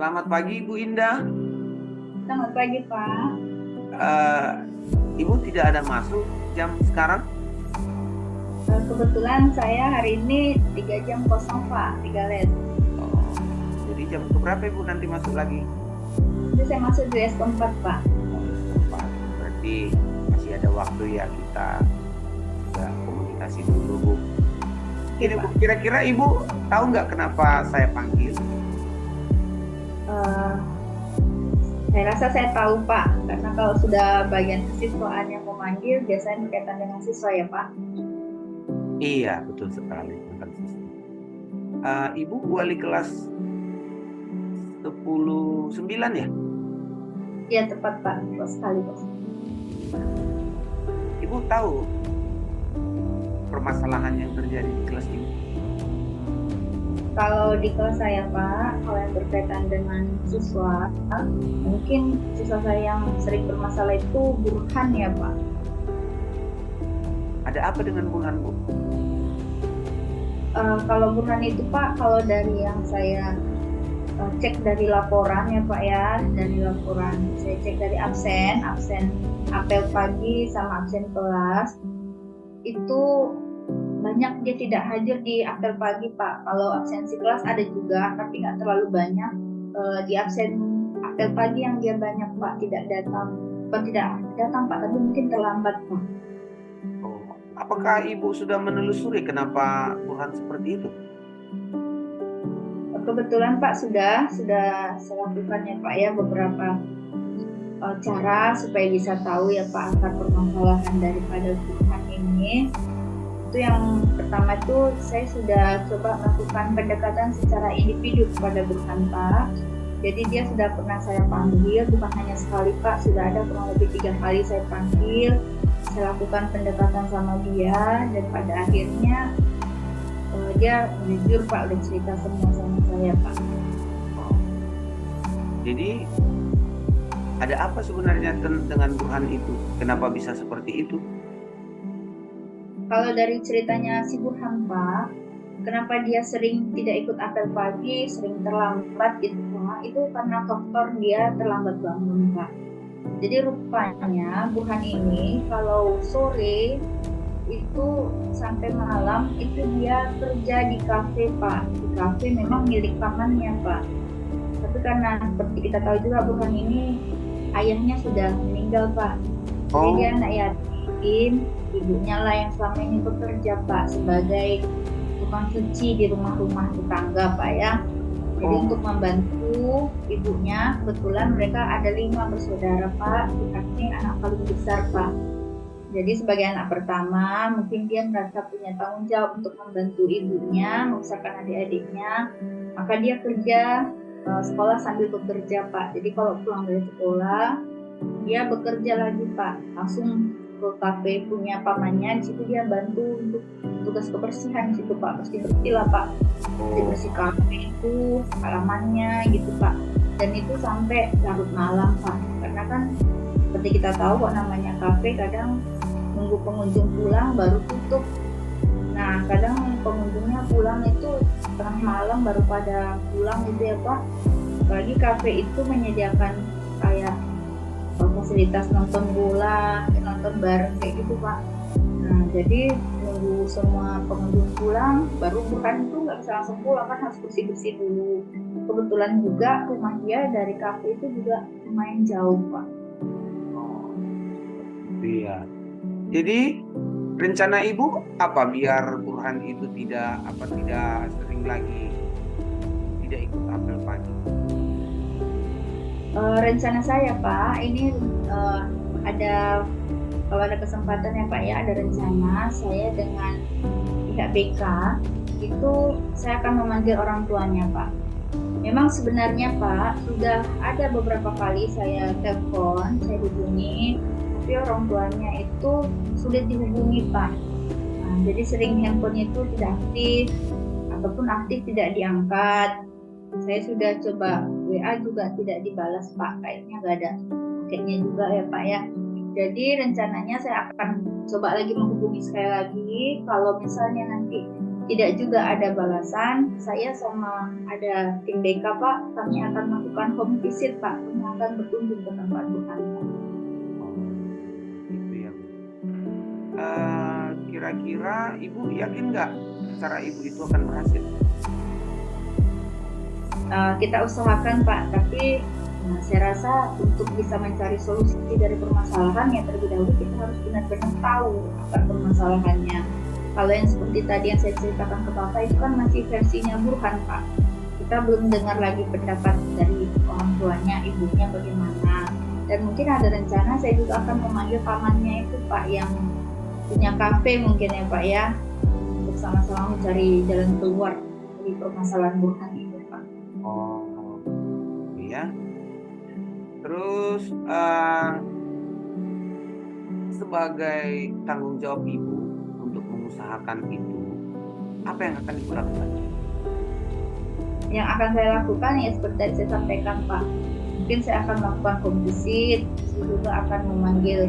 Selamat pagi Ibu Indah. Selamat pagi, Pak. Eh, Ibu tidak ada masuk jam sekarang? Kebetulan saya hari ini 3 jam kosong, Pak. 3 les. Oh, jadi jam keberapa Ibu nanti masuk lagi? Jadi saya masuk di les keempat, Pak. Oh, tepat. Berarti masih ada waktu ya kita juga komunikasi dulu Bu. Oke, Ini Bu, Pak. kira-kira Ibu tahu nggak kenapa saya panggil? Eh, saya rasa saya tahu, Pak. Karena kalau sudah bagian kesiswaan yang memanggil, biasanya berkaitan dengan siswa ya, Pak. Iya, betul sekali. Tentang siswa. Ibu wali kelas 10-9 ya? Iya, tepat, Pak. Tepat sekali, Pak. Ibu tahu permasalahan yang terjadi di kelas ini? Kalau di kelas saya, Pak, kalau yang berkaitan dengan siswa, mungkin siswa saya yang sering bermasalah itu Burhan ya, Pak. Ada apa dengan Burhan, Bu? Kalau Burhan itu, Pak, kalau dari yang saya cek dari laporan ya, Pak ya, dari laporan saya cek dari absen apel pagi sama absen kelas itu banyak dia tidak hadir di apel pagi, Pak. Kalau absensi kelas ada juga tapi nggak terlalu banyak. Di absen apel pagi yang dia banyak, Pak, tidak datang, bukan tidak datang, Pak, tapi mungkin terlambat, Pak. Oh, apakah Ibu sudah menelusuri kenapa Burhan seperti itu? Kebetulan, Pak, sudah saya lakukan ya, Pak ya, beberapa cara supaya bisa tahu ya, Pak, akar permasalahan daripada Burhan ini. Itu yang pertama itu saya sudah coba melakukan pendekatan secara individu kepada Burhan, Pak. Jadi dia sudah pernah saya panggil, bukan hanya sekali, Pak, sudah ada kurang lebih 3 kali saya panggil, saya lakukan pendekatan sama dia, dan pada akhirnya dia jujur, Pak, udah cerita semua sama saya, Pak. Oh, jadi ada apa sebenarnya dengan Burhan itu? Kenapa bisa seperti itu? Kalau dari ceritanya si Burhan, Pak, kenapa dia sering tidak ikut apel pagi, sering terlambat gitu, Pak, itu karena faktor dia terlambat bangun, Pak. Jadi rupanya Burhan ini kalau sore itu sampai malam itu dia kerja di kafe, Pak. Di kafe memang milik pamannya, Pak. Tapi karena seperti kita tahu juga Burhan ini ayahnya sudah meninggal, Pak. Jadi Oh, dia anak yatim, ibunya lah yang selama ini bekerja, Pak, sebagai tukang cuci di rumah-rumah tetangga, Pak ya. Jadi oh, untuk membantu ibunya, kebetulan mereka ada 5 bersaudara, Pak. Ini anak paling besar, Pak. Jadi sebagai anak pertama, mungkin dia merasa punya tanggung jawab untuk membantu ibunya, membesarkan adik-adiknya. Maka dia kerja sekolah sambil bekerja, Pak. Jadi kalau pulang dari sekolah, dia bekerja lagi, Pak. Langsung ke kafe punya pamannya. Di situ dia bantu untuk tugas kebersihan di situ, Pak. Bersih-bersih lah, Pak. oh, Bersih kafe itu, halamannya gitu, Pak. Dan itu sampai larut malam, Pak. Karena kan seperti kita tahu kok namanya kafe kadang nunggu pengunjung pulang baru tutup. Nah, kadang pengunjungnya pulang itu tengah malam baru pada pulang gitu ya, Pak. Apalagi kafe itu menyediakan kayak fasilitas nonton bola, nonton bareng kayak gitu, Pak. Nah, jadi nunggu semua pengunjung pulang, baru bukan itu nggak bisa langsung pulang, kan harus bersih-bersih dulu. Kebetulan juga rumah dia dari kafe itu juga lumayan jauh, Pak. oh, iya. Jadi rencana Ibu apa biar Burhan itu tidak sering lagi tidak ikut apel pagi? Rencana saya, Pak, ini ada kalau ada kesempatan ya, Pak ya, ada rencana saya dengan pihak BK itu saya akan memanggil orang tuanya, Pak. Memang sebenarnya, Pak, sudah ada beberapa kali saya telepon, saya hubungi, tapi orang tuanya itu sulit dihubungi, Pak. Nah, jadi sering handphonenya itu tidak aktif, ataupun aktif tidak diangkat. Saya sudah coba WA juga tidak dibalas, Pak. Kayaknya nggak ada paketnya juga ya, Pak ya. Jadi rencananya saya akan coba lagi menghubungi sekali lagi. Kalau misalnya nanti tidak juga ada balasan, saya sama ada tim BK Pak, kami akan melakukan home visit Pak, kami akan berkunjung ke tempat Burhan. Gitu ya Bu. Kira-kira Ibu yakin nggak cara Ibu itu akan berhasil? Kita usahakan Pak, tapi saya rasa untuk bisa mencari solusi dari permasalahan ya terlebih dahulu kita harus benar-benar tahu akar permasalahannya. Kalau yang seperti tadi yang saya ceritakan ke Bapak itu kan masih versinya Burhan Pak. Kita belum dengar lagi pendapat dari orang tuanya, ibunya bagaimana. Dan mungkin ada rencana saya juga akan memanggil pamannya itu Pak yang punya kafe mungkin ya Pak ya, untuk sama-sama mencari jalan keluar dari permasalahan Burhan itu Pak. Oh, iya. Terus sebagai tanggung jawab Ibu untuk mengusahakan itu, apa yang akan Ibu lakukan? Yang akan saya lakukan ya seperti tadi saya sampaikan Pak, mungkin saya akan melakukan home visit, saya juga akan memanggil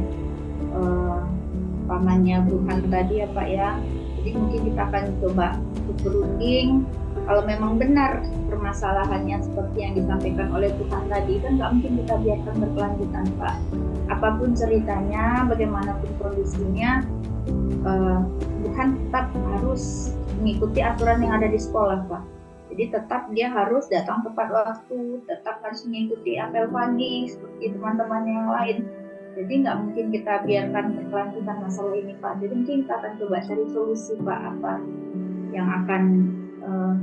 pamannya Burhan tadi ya Pak ya. Jadi mungkin kita akan coba untuk berunding. Kalau memang benar permasalahannya seperti yang disampaikan oleh Burhan tadi, kan nggak mungkin kita biarkan berkelanjutan Pak. Apapun ceritanya, bagaimanapun kondisinya, Burhan tetap harus mengikuti aturan yang ada di sekolah Pak. Jadi tetap dia harus datang tepat waktu, tetap harus mengikuti apel pagi seperti teman-teman yang lain. Jadi nggak mungkin kita biarkan berkelanjutan masalah ini Pak. Jadi mungkin kita akan coba cari solusi Pak, apa yang akan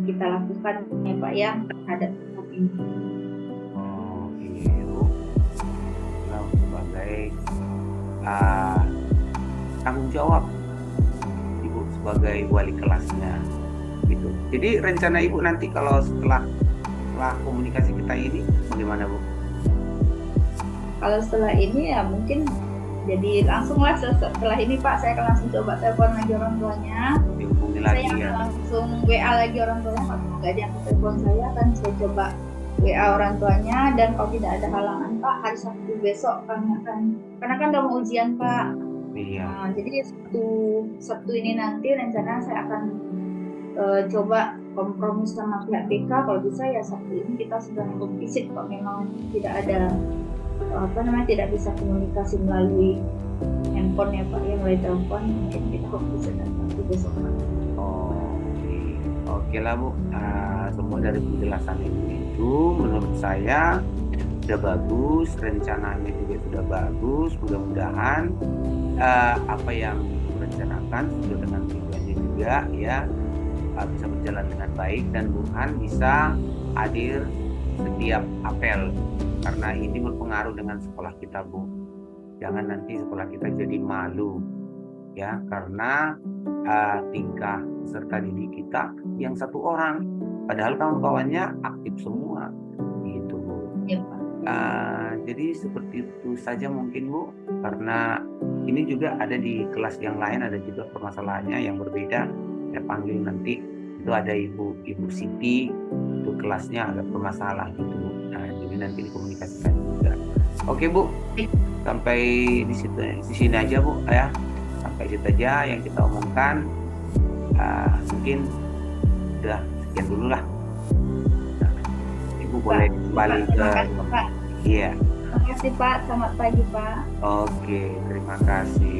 kita lakukan ya Pak ya terhadap ini. Oh iya Bu, nah, sebagai tanggung jawab Ibu sebagai wali kelasnya gitu. Jadi rencana Ibu nanti kalau setelah komunikasi kita ini bagaimana Bu? Kalau setelah ini ya mungkin jadi langsung lah setelah ini Pak saya akan langsung coba telepon lagi orang tuanya. Dihubungi lagi Saya akan ya. langsung WA lagi orang tuanya, kalau nggak diangkat telepon saya akan saya coba WA orang tuanya, dan kalau tidak ada halangan Pak hari Sabtu besok kami akan, karena kan udah mau ujian Pak. Iya. Jadi Sabtu ini nanti rencana saya akan coba kompromi sama pihak BK, kalau bisa ya Sabtu ini kita sudah home visit kalau memang tidak ada tidak bisa komunikasi melalui handphone ya Pak ya, melalui telepon mungkin kita home visit nanti besok Pak. Oke lah Bu, semua dari penjelasan itu menurut saya sudah bagus, rencananya juga sudah bagus. Mudah-mudahan apa yang direncanakan sesuai dengan tujuannya juga ya bisa berjalan dengan baik dan Burhan bisa hadir setiap apel, karena ini berpengaruh dengan sekolah kita Bu. Jangan nanti sekolah kita jadi malu ya karena tingkah peserta didik kita yang satu orang, padahal kawan-kawannya aktif semua gitu Bu. Ya Pak. Jadi seperti itu saja mungkin Bu, karena ini juga ada di kelas yang lain ada juga permasalahannya yang berbeda. Saya panggil nanti itu ada Ibu Siti, itu kelasnya agak bermasalah gitu Bu. Jadi nanti dikomunikasikan juga. Oke Bu, sampai di sini aja Bu ya. Sampai situ aja yang kita omongkan. Mungkin udah sekian dulu lah. Ibu boleh kembali ke Pak. Iya. Terima kasih Pak, selamat pagi Pak. Oke, terima kasih.